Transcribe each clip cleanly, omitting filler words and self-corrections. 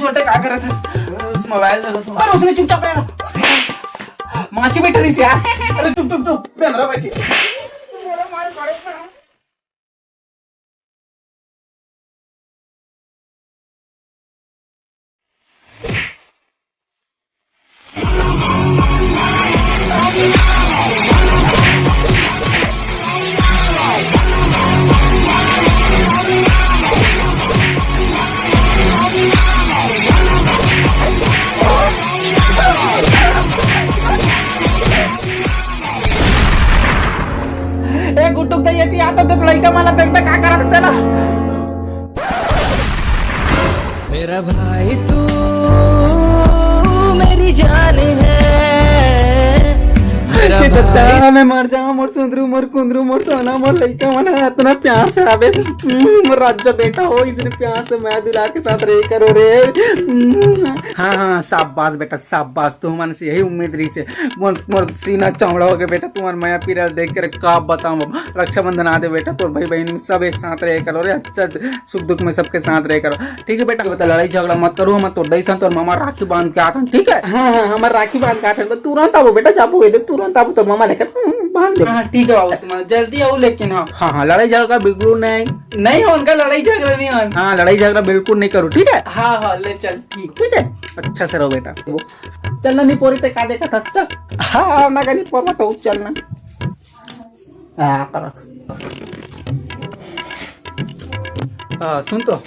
छोटे क्या कर रहे थे? उस मोबाइल देखो। अरे उसने चुपचाप रहना, माची बैठ रही थी यार। अरे चुप चुप चुप पहन रहा बैठी। गुट्टुक तर येते आता तर लइका मला देखता का करत त्याला मेरा भाई तू मेरी जान है मेरा भाई मैं मर जाऊं मोर सुंदरू मोर कुंदरू मोर सोना मोर लइका मना इतना प्यार से आवे मोर राजा बेटा हो इतने प्यार से मैं दुल्हा के साथ रह करो रे। हाँ शाबाश बेटा शाबाश तू मन से यही उम्मीद रही से मोर सीना चौड़ा हो गया बेटा तुम्हारे माया पीरा देख कर का बताऊं रक्षाबंधन आ दे बेटा तो भाई बहन सब एक साथ रह करो रे अच्छा सुख दुख में सबके साथ रह करो ठीक है बेटा बता लड़ाई झगड़ा मत करो हम तो सन तो मामा राखी बांध के आता ठीक है। हाँ हमारे राखी बांध के आता तुरंत आओ बेटा जापो तुरंत आओ तो मामा लेकर बांध दे। हाँ ठीक है बाबू तुम्हारा जल्दी आओ लेकिन हाँ लड़ाई झगड़ा बिल्कुल नहीं हो उनका लड़ाई झगड़ा नहीं हो। हाँ लड़ाई झगड़ा बिल्कुल नहीं करो ठीक है। हाँ ले चल ठीक है अच्छा से रहो बेटा चलना नहीं पोरी ते का देखा था चल। हाँ ना नहीं पोर तो चलना सुन तो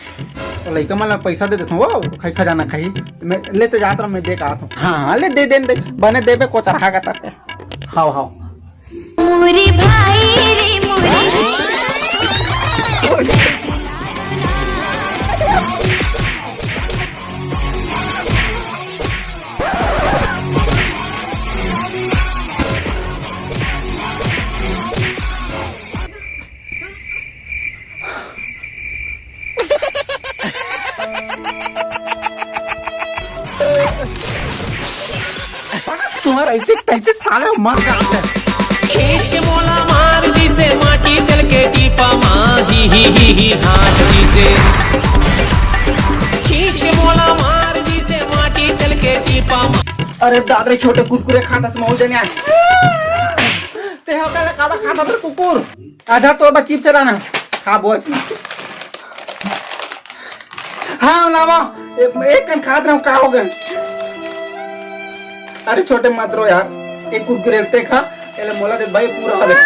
लइका मला पैसा दे देखो वो खाई खजाना खाई मैं लेते जाता हूँ मैं देख आता हूँ। हाँ ले दे बने देवे को चढ़ा का ताते हाँ मोरी भाई रे मोरी तुम्हारा ऐसे कैसे साला मर जाता है। खींच के मोला मार दी से माटी चल के टीपा माँ ही हाथ दी से खींच के मोला मार दी से माटी चल के टीपा माँ। अरे दादरे छोटे कुरकुरे खाता से मौज नहीं ते हो का काबा खाता तर कुकुर आधा तो बच्ची चलाना खा बोझ हाँ लावा एक कन खाद रहा हूँ का हो गए। अरे छोटे मत रो यार एक कुरकुरे ते खा एले मोला दे भाई पूरा हो गया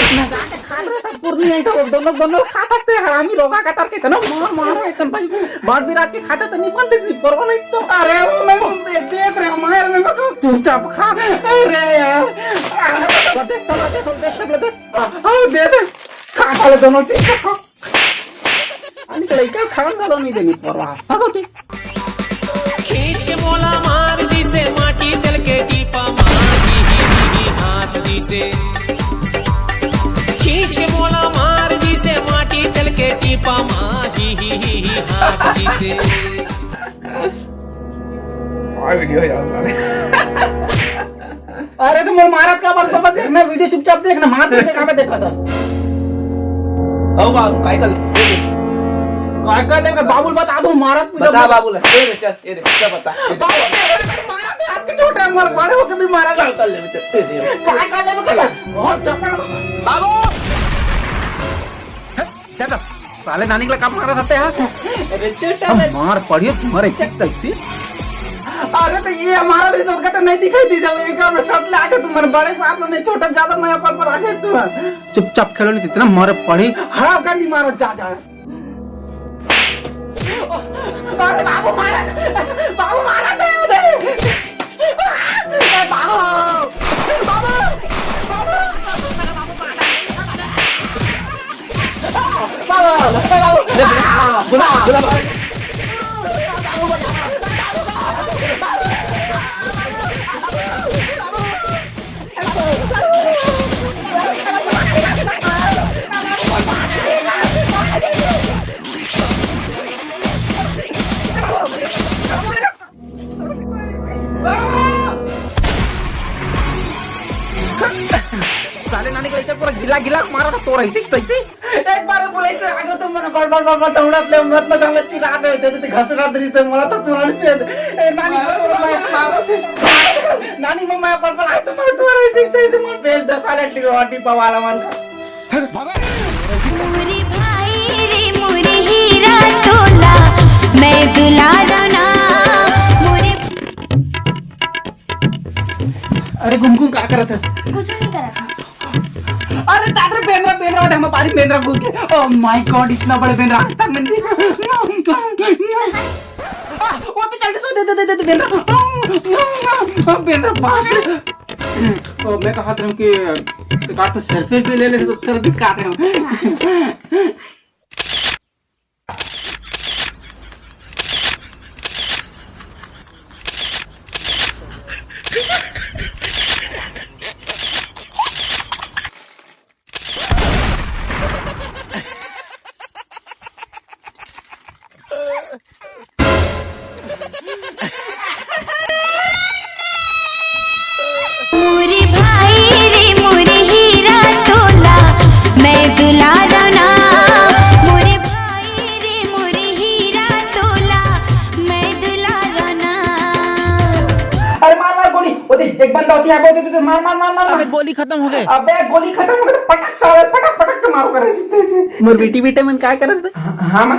इतना जाके खा रहा था पूर्णी ऐसा दोनों खाता थे हरामी लोगा का तार के इतना मारो इतना भाई बात भी रात के खाता तो नहीं बनते नहीं परवा नहीं तो अरे मैं देख रहे हमारे में मत चुपचाप खा अरे यार दे सब दे खा ले दोनों चीज खा अनि लइका खान गालो नहीं देनी परवा हां की खींच के मोला मार दी से माटी चल के टीपा मार ही हाथ दी से खींच के मोला मार दी से माटी चल के टीपा मार ही हाथ दी से वीडियो यार साले अरे तुम महाराज का बात बाबा देखना वीडियो चुपचाप देखना मार दे कहां पे देखा था ओ बाबू काय कर बाबुल बता दो महाराज बता बाबुल ये चल क्या बता महाराज आज के छोटे मर बड़े हो के भी महाराज कर ले चल काय कर ले बहुत चप्पल बाबू क्या तो साले नानी के लिए काम कर रहा था अरे छोटा मार पड़ियो तुम्हारे चिक कैसे अरे तो ये हमारा रिजल्ट का तो नहीं दिखाई दी जाओ एक में सब लाके तुम्हारे बड़े बात नहीं छोटा ज्यादा मैं पर आके तुम चुपचाप खेलो नहीं इतना मार पड़ी हराम कर नहीं मारो जा अरे बाबू मारा दे उधर बुला साले नानी को लेकर पूरा गिला गिला मारा तो तोर ऐसे तैसे एक बार बोलायचं अगं तू मला बळ बळ बळ तवडातले मत चांगलं चिराग येते ते घसरा तरी से मला तर तुम्हाला नानी मग माझ्या बळ बळ आहे तुम्हाला तोर ऐसे तैसे मला बेस दसाला टिकवाटी पावाला मला मोरे भाई रे मोरे हीरा तोला मैं दुलारा ना मोरे अरे गुमगुम का करत है कुछ नहीं करा अरे दादर बेंद्रा बेंद्रा होते हम बारीक बेंद्रा घुस गए ओह माय गॉड इतना बड़ा बेंद्रा आज तक मैंने देखा वो तो जल्दी से दे बेंद्रा बेंद्रा बाप ओ मैं कहा था कि काट तो सरफेस भी ले ले तो सर्विस काट रहे हो मोरे भाई रे मोरे हीरा तोला मैं दुलारा ना मोरे भाई रे मोरे हीरा तोला मैं दुलारा ना अरे मार मार गोली वो देख एक बंदा होती है बोलते तो मार मार मार मार अबे गोली खत्म हो गए। अबे गोली खत्म हो गई तो पटक साले पटक पटक के मारो करे ऐसे मोर बेटी बेटे मन काय करत हां मां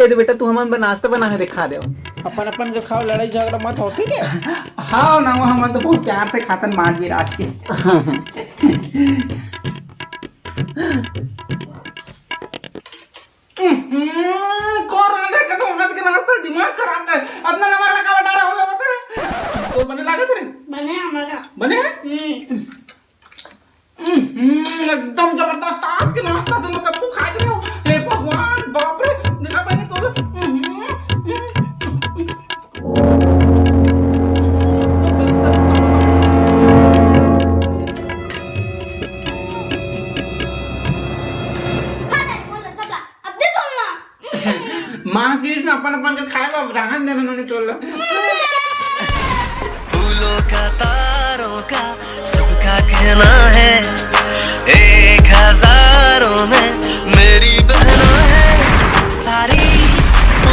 ये तो बेटा तू हमन नाश्ता बना के दिखा दे अपन अपन के खाओ, लड़ाई झगड़ा मत हो, ठीक है। हाँ ना वो हम तो बहुत प्यार से खातन मानवीर आज के कौन रांधे का तो आज के नाश्ता दिमाग खराब कर अपना नंबर लगा बता रहा होगा बता तो बने लागत रे बने हमारा बने एकदम जबरदस्त आज के नाश्ता से लोग कब खा रहे हो हे भगवान बाप रे देखा बनी तो माँ की ना अपन अपन के खाए बाप रहन देना नहीं तोड़ फूलों का तारों का सबका कहना है 1000 में मेरी बहना है सारी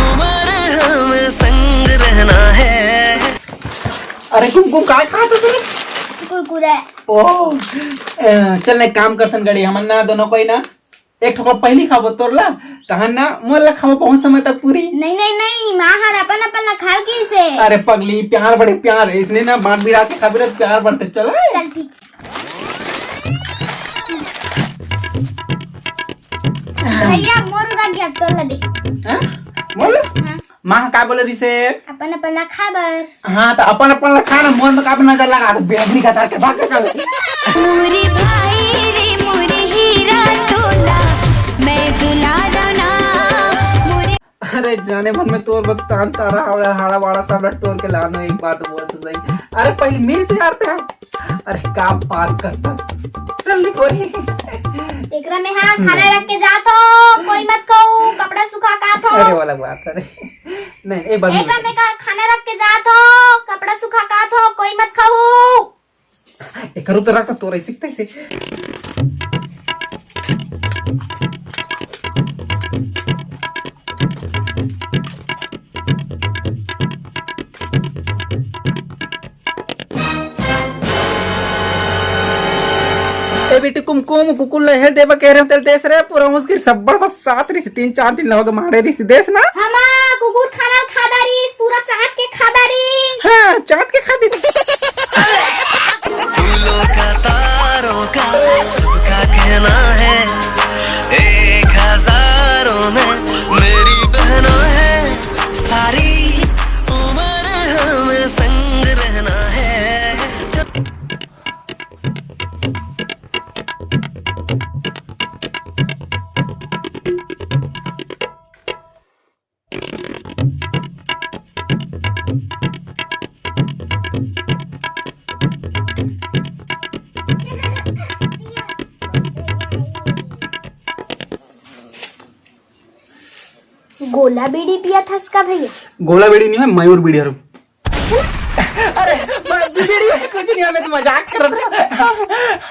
उम्र हमें संग रहना है। अरे कुमकुम काय खात तू कुरकुरे ओ चल ना काम करसन गड़ी हमन ना दोनों कोई ना एक ठोका पहली खाबो तोरला तहन ना मोला खाबो बहुत समय तक पूरी नहीं नहीं नहीं माँ हर अपन अपन खा की से अरे पगली प्यार बड़े प्यार है इसने ना बांट बिरा के खाबे प्यार बढ़ते चलो चल ठीक भैया मोर उड़ा गया तोला दे हैं बोल मां का बोले दिसे अपन अपन खाबर हां तो अपन अपन खाना मोर में का नजर लगा तो बेगनी का तार के भाग के मोरे भाई रे मोरे हीरा तोला मैं दुलारा ना मोरे अरे जाने मन में तोर बत तान तारा हाड़ा वाड़ा सब टोर के लानो एक बात बोल तो सही अरे पहले मेरी तो यार थे अरे का बात करता चल निकोरी एकरा में हां खाना रख के जात हो कोई मत खाओ कपड़ा सूखा काट हो अरे वाला बात करे नहीं एक बार एकरा में का खाना रख के जात हो कपड़ा सूखा काट हो कोई मत खाओ एक करू तो रखता तोरा सीखता से ए बेटी कुमकुम कुकुल हेल देबा कह रहे हो तेरे देश रे पूरा मुश्किल सब्बड़ बस 7 री से 3-4 दिन लगे मारे री से देश ना हमा कुकुर खाना खादारी पूरा चाट के खादारी हां चाट के खा दी फूलों का तारों का सबका कहना है 1000 में मेरी बहना है सारी उम्र हमें संग रहना है। गोला बीड़ी पिया था इसका भैया गोला बेड़ी नहीं है मयूर बेड़ी अरे बीड़ी कुछ नहीं, हमें तो मजाक कर रहा।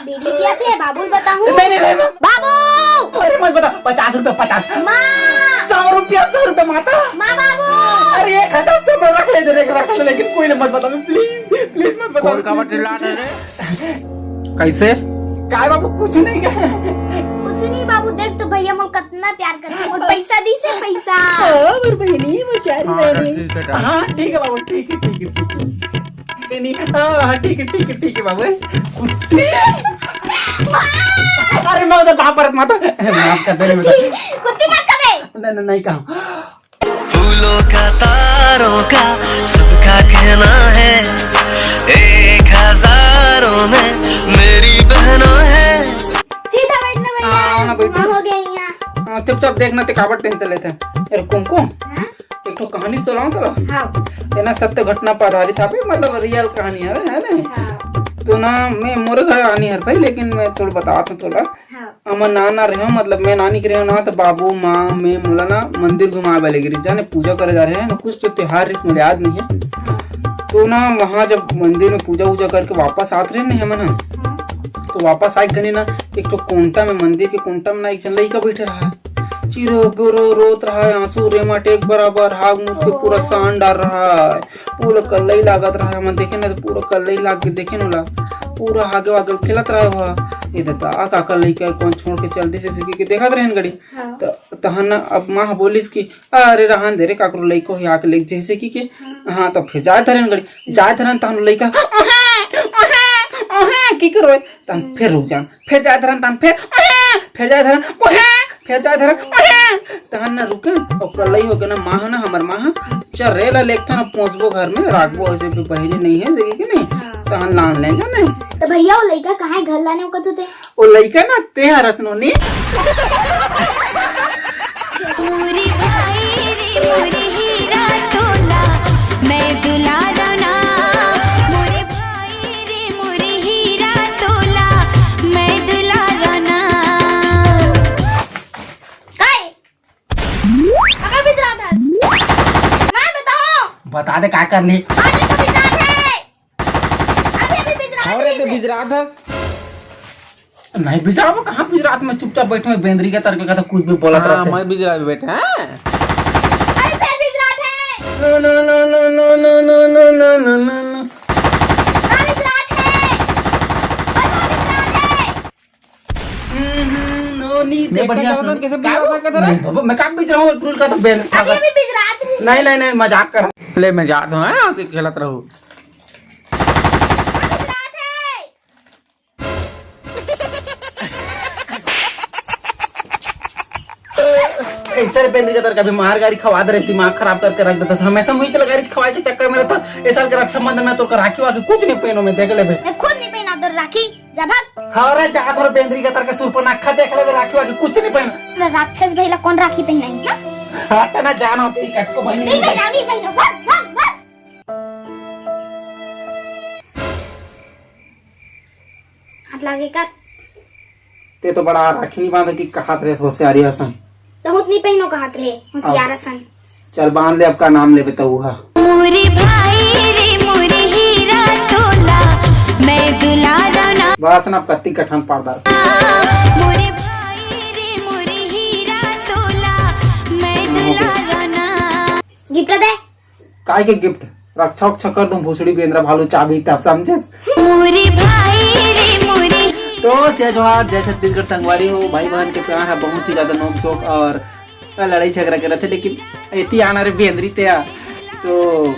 बीड़ी पियाती है बाबू बताऊं? नहीं बाबू अरे मत बता, 50 रुपए 50, माँ 100 रुपया 100 रुपए माता। माँ बाबू अरे 1000 से तो रख ले दे, रख ले, लेकिन कोई मत बता, प्लीज प्लीज मत बता। कौन का बटे ला रहे रे? कैसे काय बाबू कुछ नहीं क्या? कुछ नहीं बाबू, देख तो भैया मोर कितना प्यार करते हैं, और पैसा दी से पैसा। मेरी बहनी, मैं प्यारी हाँ, बहनी। ठीक है, ठीक है। हाँ ठीक है बाबू, ठीक है ठीक है ठीक है नहीं, हाँ ठीक है ठीक है ठीक है बाबू। अरे मैं उधर कहाँ पर माता, माफ कर दे। कुत्ती का कबे नहीं नहीं कहा, फूलों का तारों का सबका कहना है, 1000 में मेरी बहनों है। सीधा बैठना हाँ, भैया, बैठो। हो गया यहाँ। चुपचाप देखना ते काबर टेंशन लेते हैं। अरे कुमकुम, हाँ? एक तो कहानी सुनाऊं तो हाँ ये ना सत्य घटना पर आधारित है, मतलब रियल कहानी है ना। हाँ तो ना मैं मोरे घर आनी है भाई, लेकिन मैं थोड़ा बताता हूँ थोड़ा। हाँ हमर नाना रहे, मतलब मैं नानी के रहे ना, तो बाबू माँ मैं मुला ना मंदिर घुमा वाले गिरी जाने पूजा करे जा रहे हैं ना, कुछ तो त्योहार इसमें याद नहीं है। तो ना वहाँ जब मंदिर में पूजा वूजा करके वापस आते रहे हम ना, तो वापस आए गने ना, एक तो कोंटा में, मंदिर के कोंटा में ना एक जन लड़का बैठे रहा है, चिरो बोरो रोत रहा है, आंसू रेमट एक बराबर, हाथ मुँह के पूरा सान डाल रहा है, पूरा कल्लई लागत रहा है। हम देखे ना तो पूरा कल्लई लाग के देखे ना, पूरा आगे वागे खेलत रहा हुआ। ये दादा का कल्लई का कौन छोड़ के चलते से के देखत रहे गड़ी। तो तहन अब माँ बोलिस कि अरे रहन दे रे काकरो लइको ही आके लेके जैसे कि हाँ, तो फिर जाए धरन गड़ी, जाए धरन तहन लइका की करो, तहन फिर रुक जान, फिर जाए धरन, तहन फिर जाए धरन, फिर जाए धरन, तहन ना रुके। और कलई हो के ना माँ ना, हमर माँ चल रे ला लेखता ना पहुंचबो घर में, राखबो ऐसे भी पहले नहीं है जगह के नहीं, तहन लान ले जाने। तो भैया वो लड़का कहाँ है, घर लाने को थे? वो लइका ना ते हरसनो नी, मोरे भाई रे मोरे हीरा तोला, मैं दुलारा ना। मोरे भाई रे मोरे हीरा तोला, मैं दुलारा ना। काय कहाँ बिज रहा था? मैं बताओ, बता दे का करनी। आज तो बिज रहा है, अभी बिज रहा अरे तो गुजरात है। नहीं बिजाबो, कहाँ गुजरात में चुपचाप बैठे हुए बेंदरी के तरह का, तो कुछ भी बोलत हाँ, रहते। मैं गुजरात में बैठा है। अरे फिर बिज रहा है, no no no no no no no no no no no no. कहाँ बिज रहा है, कहाँ बिज रहा है? नो नी ते मैं बढ़िया कहता सुन। हूँ कैसे बिजरात है, कहता नहीं बाबा, मैं कहाँ बिज रहा हूँ, क्रूल का तो बेन। अभी बिज रहा था। नहीं नहीं नहीं मजाक कर। ले मैं जाता हूँ, हाँ, तो खेलत रहूँ। ऐसे बेंदरी के तरह कभी मार गाड़ी खवा दे रही, दिमाग खराब करके रख देता था। हमेशा मुझे चला गाड़ी खवाए के चक्कर में रहता। इस साल के रक्षाबंधन में तो राखी वाखी कुछ नहीं पहनो, में देख ले बे। मैं खुद नहीं पहना तो राखी, जा भाग। हाँ रे जा थोड़ा बेंदरी के तरह के सुर पर नखा देख ले बे, राखी वाखी कुछ नहीं पहनो। मैं राक्षस भैया कौन राखी पहनाई है? हट ना जाना होती कट को बनी। नहीं पहना, नहीं पहना, भाग भाग भाग। हाथ लागे का ते तो बड़ा राखी नहीं बांध की कहात रे होशियारी हसन। तो हुत नहीं पहनो कहात रहे होशियार सन। चल बांध ले, अब का नाम ले बताऊ। हा मोरे भाई रे मोरे हीरा तोला, मैं दुलारा ना। बस ना कत्ती कठन पारदार। मोरे भाई रे मोरे हीरा तोला, मैं दुलारा ना। गिफ्ट दे। काय के गिफ्ट रक्षा उक्षा कर दूं, भूसड़ी बेंद्रा भालू चाबी तब समझे। मोरे भाई रे मोरे। तो जय जवाहर जय छत्तीसगढ़ संगवारी हो, भाई बहन के प्यार है, बहुत ही ज्यादा नोक झोंक और लड़ाई झगड़ा कर रहे थे, लेकिन इतनी आना रे बेंद्री ते तो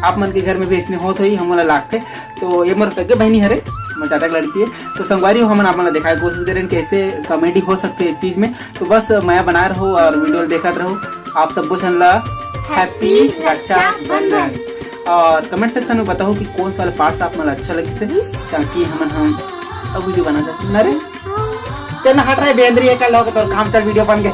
आप मन के घर में भी इसने होत ही हम लागते। तो ये मोर सगे बहनी हरे, मजाक लड़की है। तो संगवारी हो, हम अपना दिखाए कोशिश करें कैसे कॉमेडी हो सकती है इस चीज में। तो बस मैं बना रहो और वीडियो देखते रहो। आप सबको चैनल हैप्पी रक्षाबंधन, और कमेंट सेक्शन में बताओ कि कौन सा वाला पार्ट आप मतलब अच्छा लगे से, ताकि हम अब वीडियो बना सकते। अरे चल हट रहे बेंद्री का लोग तो काम चल वीडियो बन गए।